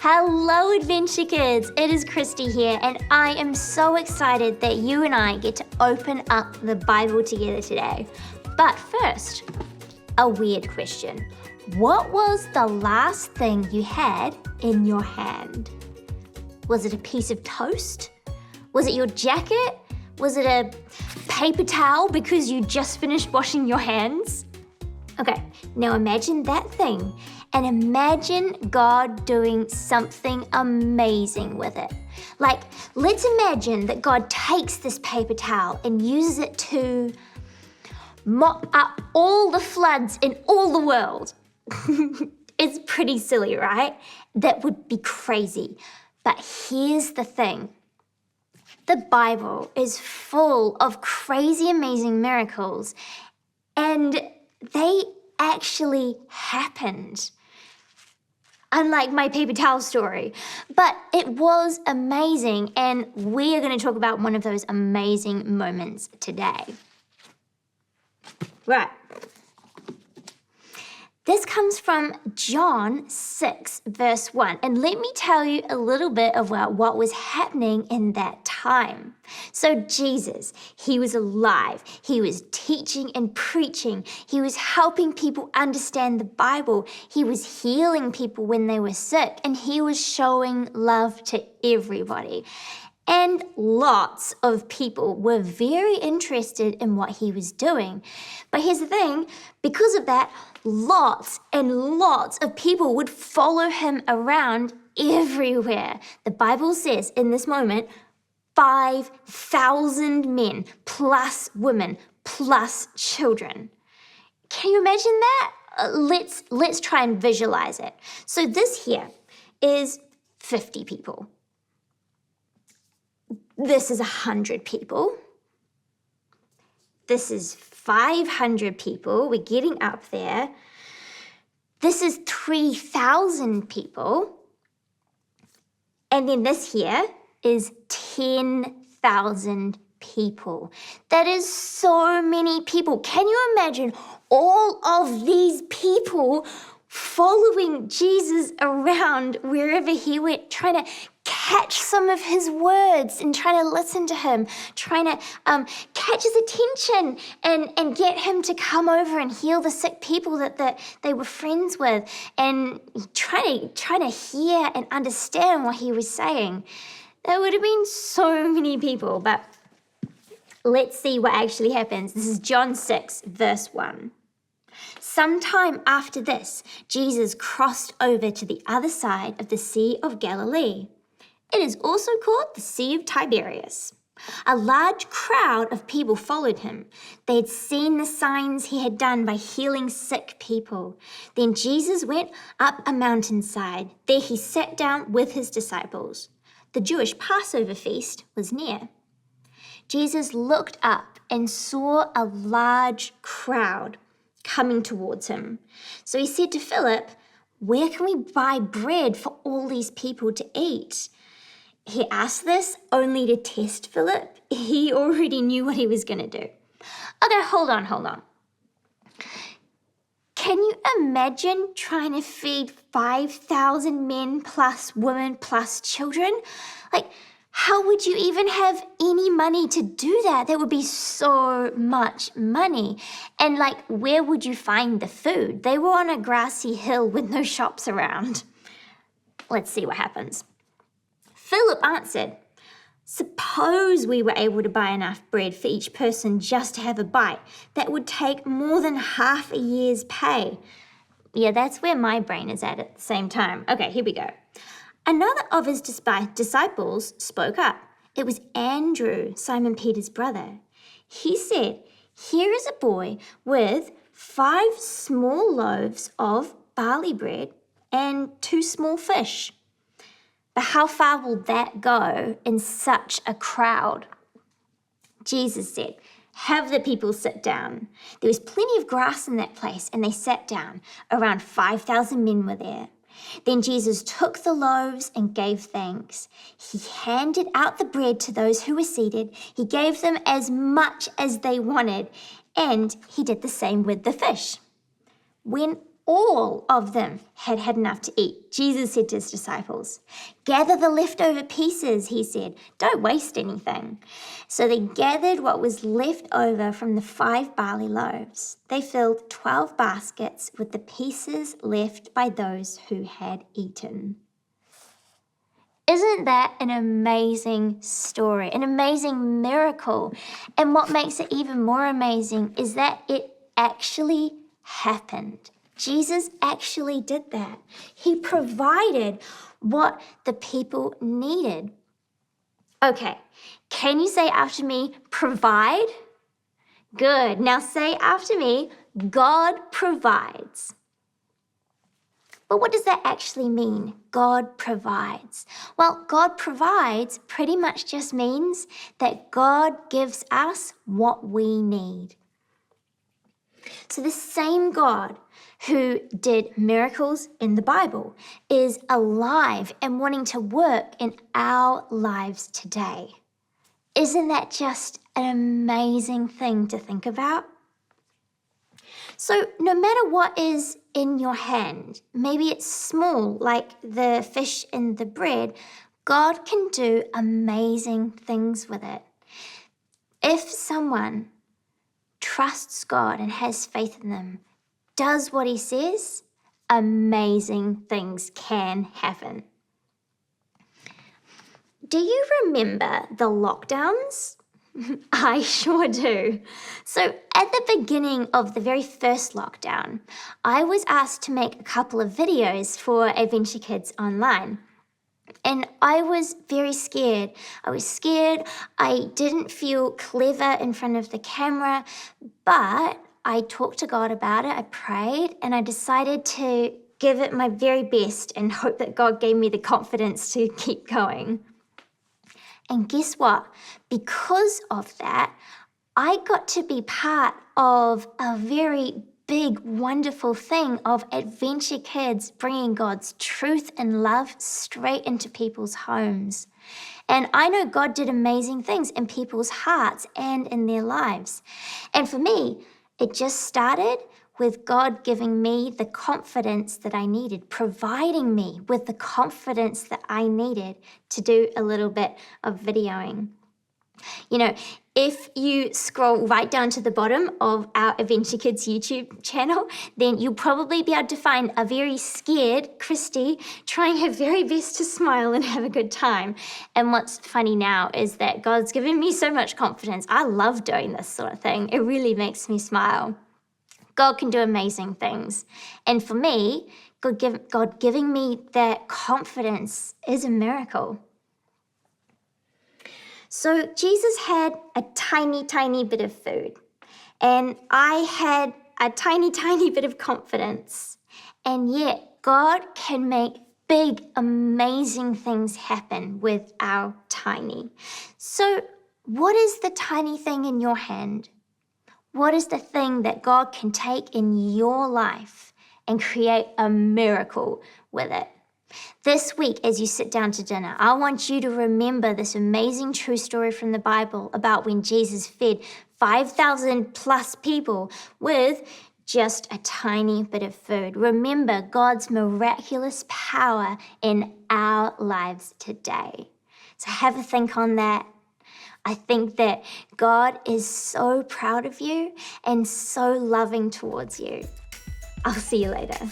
Hello Adventure Kids, it is Christy here and I am so excited that you and I get to open up the Bible together today. But first, a weird question. What was the last thing you had in your hand? Was it a piece of toast? Was it your jacket? Was it a paper towel because you just finished washing your hands? Okay, now imagine that thing and imagine God doing something amazing with it. Like, let's imagine that God takes this paper towel and uses it to mop up all the floods in all the world. It's pretty silly, right? That would be crazy. But here's the thing. The Bible is full of crazy, amazing miracles, and they actually happened. Unlike my paper towel story. But it was amazing, and we are going to talk about one of those amazing moments today. Right. This comes from John 6, verse 1. And let me tell you a little bit about what was happening in that time. So Jesus, he was alive. He was teaching and preaching. He was helping people understand the Bible. He was healing people when they were sick. And he was showing love to everybody. And lots of people were very interested in what he was doing. But here's the thing, because of that, lots and lots of people would follow him around everywhere. The Bible says in this moment, 5,000 men plus women plus children. Can you imagine that? Let's try and visualize it. So this here is 50 people. This is 100 people. This is 500 people. We're getting up there. This is 3,000 people. And then this here is 10,000 people. That is so many people. Can you imagine all of these people following Jesus around wherever he went, trying to catch some of his words and trying to listen to him, trying to catch his attention and get him to come over and heal the sick people that they were friends with, and trying to hear and understand what he was saying. There would have been so many people, but let's see what actually happens. This is John 6, verse 1. Sometime after this, Jesus crossed over to the other side of the Sea of Galilee. It is also called the Sea of Tiberias. A large crowd of people followed him. They had seen the signs he had done by healing sick people. Then Jesus went up a mountainside. There he sat down with his disciples. The Jewish Passover feast was near. Jesus looked up and saw a large crowd coming towards him. So he said to Philip, "Where can we buy bread for all these people to eat?" He asked this only to test Philip. He already knew what he was going to do. Okay, hold on. Can you imagine trying to feed 5,000 men plus women plus children? Like, how would you even have any money to do that? That would be so much money. And like, where would you find the food? They were on a grassy hill with no shops around. Let's see what happens. Philip answered, "Suppose we were able to buy enough bread for each person just to have a bite. That would take more than half a year's pay." Yeah, that's where my brain is at the same time. Okay, here we go. Another of his disciples spoke up. It was Andrew, Simon Peter's brother. He said, "Here is a boy with 5 small loaves of barley bread and 2 small fish. But how far will that go in such a crowd?" Jesus said, "Have the people sit down." There was plenty of grass in that place, and they sat down. Around 5,000 men were there. Then Jesus took the loaves and gave thanks. He handed out the bread to those who were seated. He gave them as much as they wanted, and he did the same with the fish. When all of them had had enough to eat, Jesus said to his disciples, "Gather the leftover pieces," he said. "Don't waste anything." So they gathered what was left over from the 5 barley loaves. They filled 12 baskets with the pieces left by those who had eaten. Isn't that an amazing story, an amazing miracle? And what makes it even more amazing is that it actually happened. Jesus actually did that. He provided what the people needed. Okay, can you say after me, provide? Good. Now say after me, God provides. But what does that actually mean? God provides. Well, God provides pretty much just means that God gives us what we need. So the same God who did miracles in the Bible is alive and wanting to work in our lives today. Isn't that just an amazing thing to think about? So no matter what is in your hand, maybe it's small like the fish and the bread, God can do amazing things with it. If someone trusts God and has faith in them, does what he says, amazing things can happen. Do you remember the lockdowns? I sure do. So at the beginning of the very first lockdown, I was asked to make a couple of videos for Adventure Kids Online. And I was very scared. I was scared. I didn't feel clever in front of the camera, but I talked to God about it. I prayed and I decided to give it my very best and hope that God gave me the confidence to keep going. And guess what? Because of that, I got to be part of a very big, wonderful thing of Adventure Kids bringing God's truth and love straight into people's homes. And I know God did amazing things in people's hearts and in their lives. And for me, it just started with God giving me the confidence that I needed, providing me with the confidence that I needed to do a little bit of videoing. You know, if you scroll right down to the bottom of our Adventure Kids YouTube channel, then you'll probably be able to find a very scared Christy trying her very best to smile and have a good time. And what's funny now is that God's given me so much confidence. I love doing this sort of thing. It really makes me smile. God can do amazing things. And for me, God giving me that confidence is a miracle. So Jesus had a tiny, tiny bit of food, and I had a tiny, tiny bit of confidence. And yet God can make big, amazing things happen with our tiny. So what is the tiny thing in your hand? What is the thing that God can take in your life and create a miracle with it? This week, as you sit down to dinner, I want you to remember this amazing true story from the Bible about when Jesus fed 5,000 plus people with just a tiny bit of food. Remember God's miraculous power in our lives today. So have a think on that. I think that God is so proud of you and so loving towards you. I'll see you later.